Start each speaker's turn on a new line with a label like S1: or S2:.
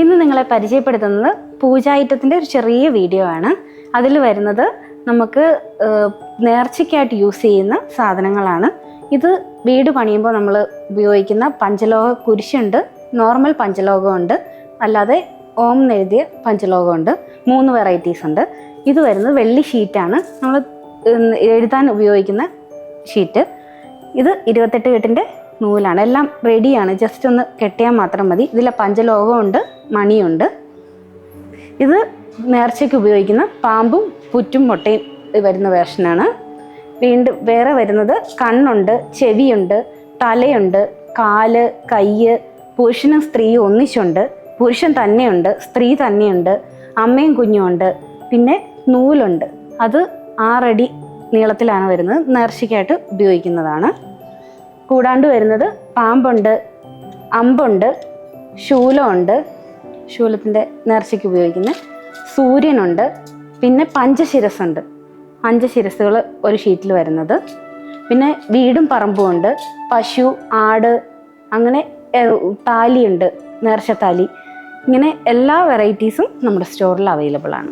S1: ഇന്ന് നിങ്ങളെ പരിചയപ്പെടുത്തുന്നത് പൂജ ഐറ്റത്തിൻ്റെ ഒരു ചെറിയ വീഡിയോ ആണ്. അതിൽ വരുന്നത് നമുക്ക് നേർച്ചയ്ക്കായിട്ട് യൂസ് ചെയ്യുന്ന സാധനങ്ങളാണ്. ഇത് വീട് പണിയുമ്പോൾ നമ്മൾ ഉപയോഗിക്കുന്ന പഞ്ചലോഹ കുരിശുണ്ട്, നോർമൽ പഞ്ചലോഹമുണ്ട്, അല്ലാതെ ഓം എഴുതിയ പഞ്ചലോഹമുണ്ട്. 3 വെറൈറ്റീസ് ഉണ്ട്. ഇത് വരുന്നത് വെള്ളി ഷീറ്റാണ്, നമ്മൾ എഴുതാൻ ഉപയോഗിക്കുന്ന ഷീറ്റ്. ഇത് 28 കെട്ടിൻ്റെ നൂലാണ്. എല്ലാം റെഡിയാണ്, ജസ്റ്റ് ഒന്ന് കെട്ടിയാൽ മാത്രം മതി. ഇതിലെ പഞ്ചലോഹമുണ്ട്, മണിയുണ്ട്. ഇത് നേർച്ചയ്ക്ക് ഉപയോഗിക്കുന്ന പാമ്പും പുറ്റും മുട്ടയും വരുന്ന വേർഷനാണ്. വീണ്ടും വേറെ വരുന്നത് കണ്ണുണ്ട്, ചെവിയുണ്ട്, തലയുണ്ട്, കാല്, കയ്യ്, പുരുഷനും സ്ത്രീയും ഒന്നിച്ചുണ്ട്, പുരുഷൻ തന്നെയുണ്ട്, സ്ത്രീ തന്നെയുണ്ട്, അമ്മയും കുഞ്ഞുമുണ്ട്. പിന്നെ നൂലുണ്ട്, അത് 6 അടി നീളത്തിലാണ് വരുന്നത്, നേർച്ചയ്ക്കായിട്ട് ഉപയോഗിക്കുന്നതാണ്. കൂടാണ്ട് വരുന്നത് പാമ്പുണ്ട്, അമ്പുണ്ട്, ശൂലമുണ്ട്, ശൂലത്തിൻ്റെ നേർച്ചയ്ക്ക് ഉപയോഗിക്കുന്ന, സൂര്യനുണ്ട്, പിന്നെ പഞ്ചശിരസ്സുണ്ട്, 5 ശിരസ്സുകൾ ഒരു ഷീറ്റിൽ വരുന്നത്. പിന്നെ വീടും പറമ്പും ഉണ്ട്, പശു, ആട്, അങ്ങനെ താലിയുണ്ട്, നേർച്ച താലി. ഇങ്ങനെ എല്ലാ വെറൈറ്റീസും നമ്മുടെ സ്റ്റോറിൽ അവൈലബിൾ ആണ്.